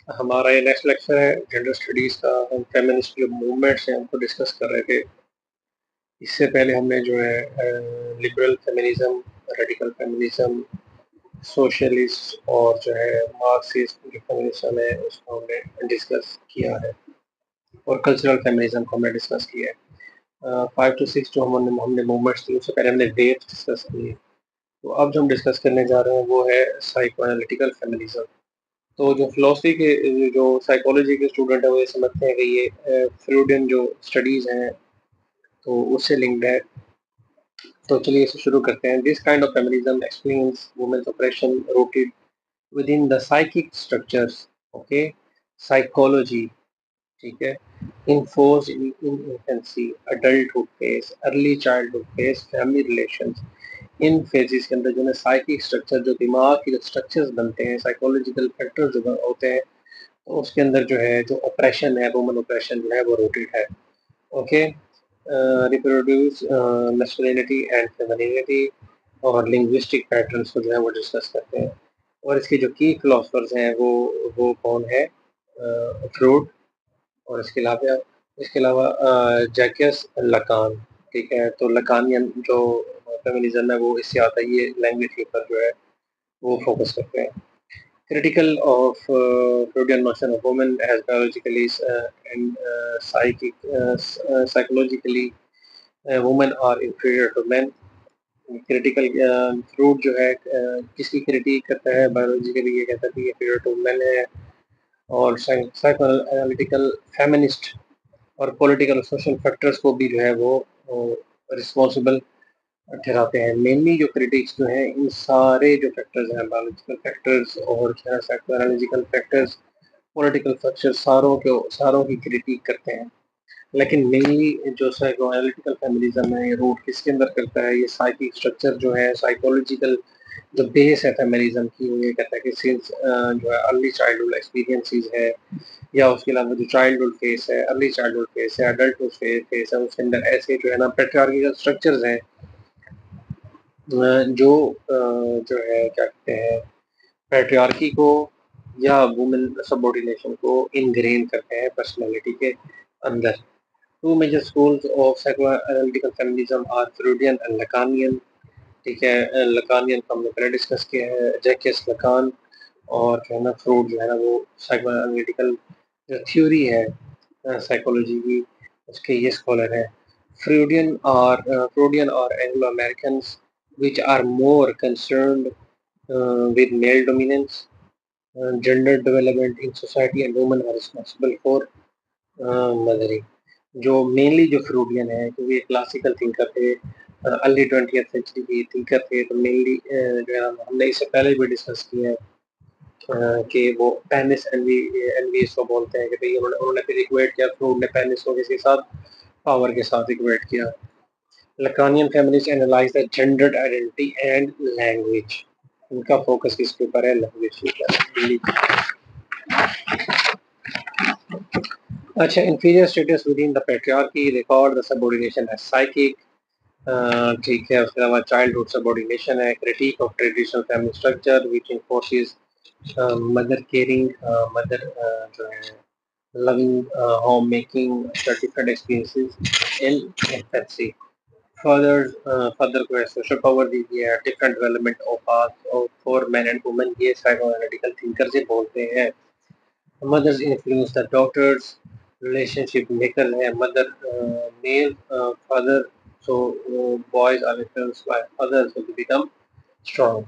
हमारा ये next lecture है जेंडर स्टडीज़ का। हम फेमिनिस्ट जो मूवमेंट्स हैं उनको डिस्कस कर रहे थे। इससे पहले हमने जो है liberal feminism, radical feminism, socialist और जो है मार्क्सिस्ट जो फेमिनिज्म है उसको हमने डिस्कस किया है, और कल्चरल फेमिनिज्म को हमने डिस्कस किया है। 5 to 6 जो हमने मूवमेंट्स थी उससे पहले हमने वेव्स डिस्कस की है। तो अब जो हम डिस्कस करने जा रहे हैं वो है साइको एनालिटिकल फेमिनिज्म। तो जो फिलोसफी के जो साइकोलॉजी के स्टूडेंट है वो ये समझते हैं कि ये फ्रूडियन जो स्टडीज हैं तो उससे लिंक्ड है। तो चलिए इसे शुरू करते हैं। This kind of feminism explains women's oppression rooted within the psychic structures, okay, psychology, ठीक है, enforced in infancy, adulthood phase, early childhood phase, family relations. इन फेजेस के अंदर जो है साइकिक स्ट्रक्चर, जो दिमाग के जो स्ट्रक्चर्स बनते हैं, साइकोलॉजिकल फैक्टर्स जो होते हैं, तो उसके अंदर जो है जो ऑपरेशन है, वुमन ऑपरेशन जो है वो रूटेड है। Okay, reproduce masculinity and femininity और लिंग्विस्टिक पैटर्न्स को जो है वो डिस्कस करते हैं। और इसके जो की फिलोसफर्स हैं वो कौन है? फ्रूड, और इसके अलावा जैकस लकान। ठीक है, तो लकानियन जो फेमिनिज्म है वो इससे आता है, ये लैंग्वेज के ऊपर जो है वो फोकस करते हैं। Critical of Freudian notion of women as biologically and psychologically women are inferior to men. Critical Freud जो है किसकी क्रिटिक करता है? बायोलॉजिकली ये कहता है कि inferior to men है। और साइको एनालिटिकल फेमिनिस्ट और पॉलिटिकल और सोशल फैक्टर्स को भी जो है वो रिस्पॉन्सिबल ठहराते हैं। मेनली जो क्रिटिक्स जो हैं इन सारे जो फैक्टर्स हैं, बायोलॉजिकल फैक्टर्स और साइकोलॉजिकल फैक्टर्स, पॉलिटिकल फैक्टर्स, सारों की क्रिटिक करते हैं। लेकिन मेनली जो साइकोएनालिटिकल फेमिनिज्म है ये रूट किसके अंदर करता है? ये साइकिक स्ट्रक्चर जो है, साइकोलॉजिकल जो बेस है फेमिनिज्म की, वो ये कहता है कि सिंस जो है अर्ली चाइल्डहुड एक्सपीरियंसेस है, या उसके अलावा जो चाइल्डहुड फेस है, अर्ली चाइल्डहुड फेस है, अडल्टहुड फेस है, उसके अंदर ऐसे जो है ना पैट्रियार्किकल स्ट्रक्चर्स हैं जो जो है क्या कहते हैं, पैट्रियार्की को या वुमेन सबऑर्डिनेशन को इनग्रेन करते हैं पर्सनालिटी के अंदर। Two major schools of psychoanalytical feminism are Freudian and Lacanian. ठीक है, लकानियन को हमने पहले डिस्कस किया है, जैकस लकान, और जो है ना फ्रूड जो है ना वो साइकोएनालिटिकल जो थ्योरी है साइकोलॉजी की उसके ये स्कॉलर है। फ्रूडियन और Anglo American which are more concerned with male dominance, gender development in society, and women are responsible for mothering। जो मेनली जो फ्रूडियन है क्योंकि ये क्लासिकल थिंकर थे, अर्ली 20th सेंचुरी के थिंकर थे, तो मेनली जो है हमने इससे पहले भी डिस्कस किया है कि वो पेनिस एनवीएस को बोलते हैं कि भाई उन्होंने फिर इक्वेट किया, फ्रूड ने पेनिस को किसके साथ? पावर के साथ इक्वेट किया। Lacanian feminist analyse the gendered identity and language. उनका फोकस किसके ऊपर है? लैंग्वेज के ऊपर। अच्छा, inferior status within the patriarchy record the subordination as psychic। ठीक है, उसके अलावा चाइल्डहुड सबऑर्डिनेशन है, critique of traditional family structure which enforces mother caring, mother जो है loving home making, different experiences in infancy। Further को सोशल पावर दी गई है, different development of path of for man and women, ये psychoanalytical thinker से बोलते हैं। Mothers influence the daughters, relationship maker है mother, male father, so boys are influenced by fathers to become strong।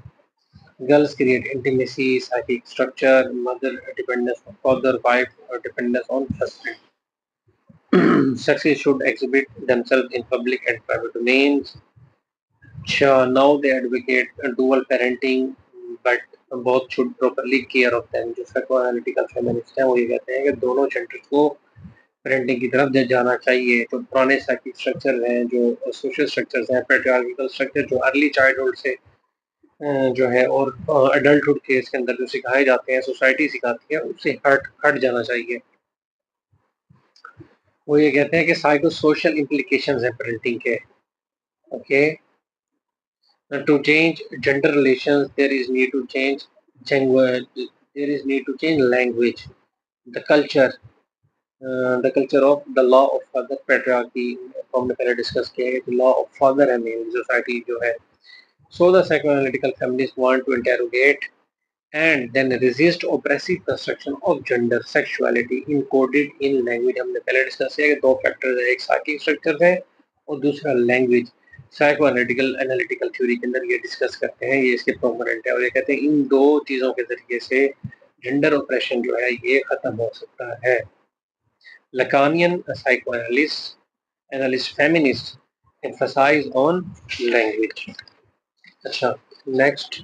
Girls create intimacy, psychic structure, mother dependence on father, wife dependence on husband। Sexes should exhibit themselves in public and private domains। Sure, now they advocate dual parenting, but both should properly care of them। जो psychoanalytical feminists हैं वो ये कहते हैं कि दोनों genders को parenting की तरफ जाना चाहिए। तो पुराने साइकिक स्ट्रक्चर हैं, जो सोशल स्ट्रक्चर्स हैं, पैट्रियार्किकल स्ट्रक्चर जो अर्ली चाइल्डहुड से जो है और अडल्टहुड के इसके अंदर जो सिखाए जाते हैं, सोसाइटी सिखाती है, उससे हट हट जाना चाहिए। वो ये कहते हैं कि साइको सोशल इम्प्लीकेशंस हैं पेरेंटिंग के। Okay, to change gender relations there is need to change language। The culture of the law of father patriarchy हमने पहले डिस्कस किया है कि लॉ ऑफ फादर है मेन सोसाइटी जो है. So the psychoanalytical feminist want to interrogate and then resist oppressive construction of gender sexuality encoded in language. हमने पहले डिस्कस किया कि दो फैक्टर्स है, एक साइकिक स्ट्रक्चर है और दूसरा लैंग्वेज. साइको एनालिटिकल थ्योरी के अंदर ये डिस्कस करते हैं, ये इसके प्रोपोनेंट है और ये कहते हैं इन दो चीजों के जरिए से जेंडर ऑपरेशन जो है ये खत्म हो सकता है. Lacanian psycho analyst feminist emphasize on language. अच्छा, next.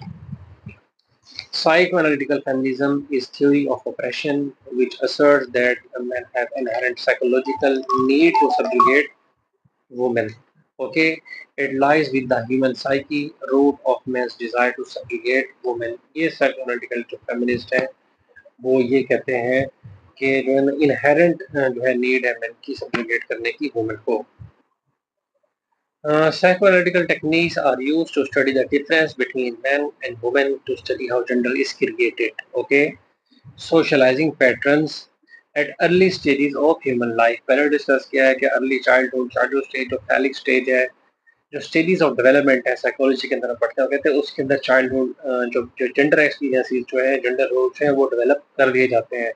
Psychoanalytical feminism is theory of oppression which asserts that men have inherent psychological need to subjugate women. Okay, it lies with the human psyche, root of men's desire to subjugate women. ये psychoanalytical जो feminist है वो ये कहते हैं कि जो है inherent जो है need है men की subjugate करने की women को. Psychoanalytical techniques are used to study the difference between men and women to study how gender is created. Okay, socializing patterns at early stages of human life. पहले discuss किया है कि early childhood stage जो phallic stage है, जो stages of development है psychology के अंदर पढ़ते हैं कहते हैं उसके अंदर चाइल्डहुड जो जो जेंडर एक्सपीरियंसेस जो है जेंडर रोल्स हैं वो डेवलप कर लिए जाते हैं.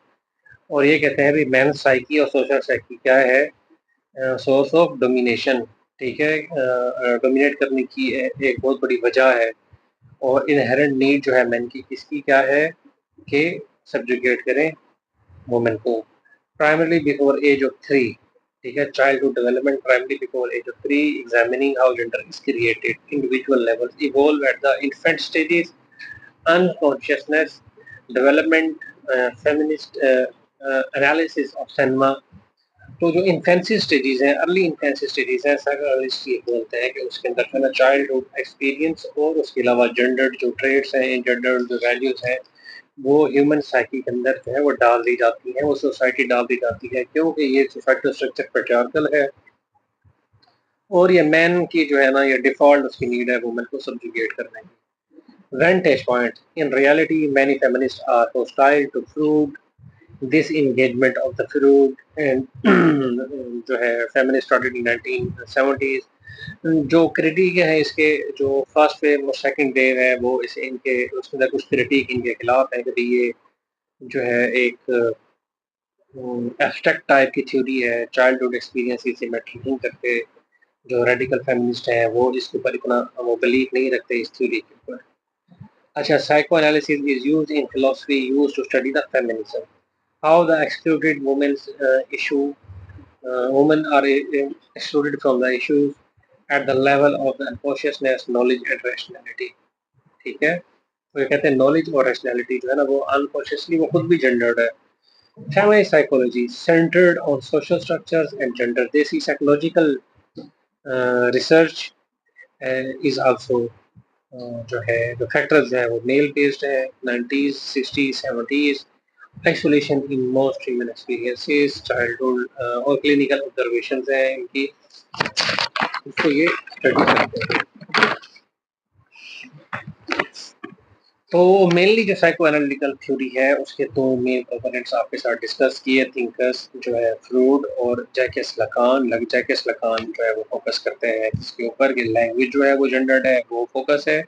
और ये कहते हैं भी मैन साइकी और सोशल साइकी क्या है, सोर्स ऑफ डोमिनेशन. ठीक है, डोमिनेट करने की एक बहुत बड़ी वजह है. और इनहेरेंट नीड जो है मैन की किसकी क्या है कि सब्जुगेट करें वुमेन को प्राइमरली बिफोर एज ऑफ 3. ठीक है, childhood development primarily before age of 3, examining how gender is created. Individual levels evolve at the infant stages, unconsciousness development, feminist analysis of cinema. तो जो इन्फेंसी स्टेजेस हैं, early infancy stages हैं, psychologist ये बोलते हैं कि उसके अंदर है ना चाइल्डहुड एक्सपीरियंस और उसके अलावा जेंडर जो ट्रेड्स हैं, जेंडर जो वैल्यूज हैं वो ह्यूमन साइकी के अंदर जो है वो डाल दी जाती है, वो सोसाइटी डाल दी जाती है क्योंकि ये सोसाइटल स्ट्रक्चर पैट्रियार्कल है और ये मैन की जो है ना ये डिफॉल्ट उसकी नीड है वुमेन को सब्जुगेट करने की. Vantage point. In reality, many feminists are hostile to Freud. This engagement of the Freud and जो है feminist started in 1970s. जो क्रिटिक है इसके जो फर्स्ट वेव और सेकंड वेव है वो इसे इनके उसके अंदर कुछ क्रिटिक इनके खिलाफ है कि ये जो है एक एब्स्ट्रैक्ट टाइप की थ्योरी है, चाइल्डहुड एक्सपीरियंस से मैटर नहीं करते. जो रेडिकल फेमिनिस्ट हैं वो इसके ऊपर इतना वो बिलीव नहीं रखते इस थ्योरी के ऊपर. अच्छा, psychoanalysis is used in philosophy used to study the feminism. How the excluded women's issue, women are excluded from the issues at the level of the consciousness, knowledge and rationality. ठीक है, तो ये कहते हैं knowledge और rationality जो है ना वो अनकॉन्शियसली वो खुद भी जेंडर्ड है. Feminist psychology centered on social structures and gender. देसी साइकोलॉजिकल रिसर्च इज आल्सो जो है जो फैक्टर्स हैं वो मेल बेस्ड है. 90s 60s 70s isolation in most human experiences, childhood और क्लिनिकल ऑब्जर्वेशंस हैं इनकी, इसको ये स्टडी करते हैं. तो मेनली जो साइको एनालिटिकल थ्योरी है उसके दो मेन कंपोनेंट्स आपके साथ डिस्कस किए. थिंकर्स जो है फ्रूड और जैकेस लकान. जैकेस लकान जो है वो फोकस करते हैं इसके ऊपर कि लैंग्वेज जो है वो जेंडर्ड है, वो फोकस है.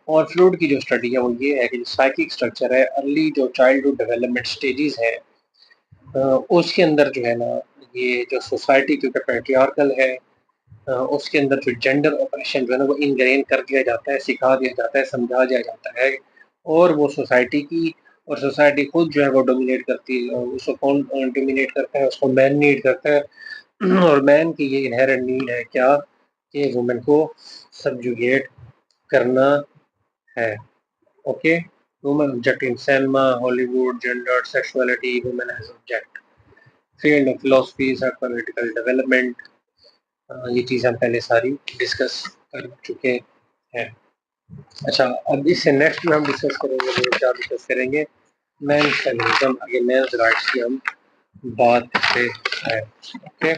और फ्रूड की जो स्टडी है वो ये है कि जो साइकिक स्ट्रक्चर है, अर्ली जो चाइल्डहुड डेवलपमेंट स्टेजेस है उसके अंदर जो है ना ये जो सोसाइटी क्योंकि पैट्रियार्कल है उसके अंदर जो जेंडर ऑपरेशन जो है ना वो इनग्रेन कर दिया जाता है, सिखा दिया जाता है, समझा दिया जाता है. और वो सोसाइटी की और सोसाइटी खुद जो है वो डोमिनेट करती है. उसको कौन डोमिनेट करता है, उसको मैन नीड करता है. और मैन की ये इनहेरेंट नीड है क्या कि वुमेन को सब्जुगेट करना है. Okay, women object in cinema, Hollywood, gender, sexuality, women as object, field of philosophy, political development. ये चीज़ हम पहले सारी डिस्कस कर चुके हैं. अच्छा, अब इससे नेक्स्ट में हम डिस्कस करेंगे वो क्या डिस्कस करेंगे, मेंस फेमिनिज्म, आगे मेंस राइट्स की हम बात करते हैं. ओके.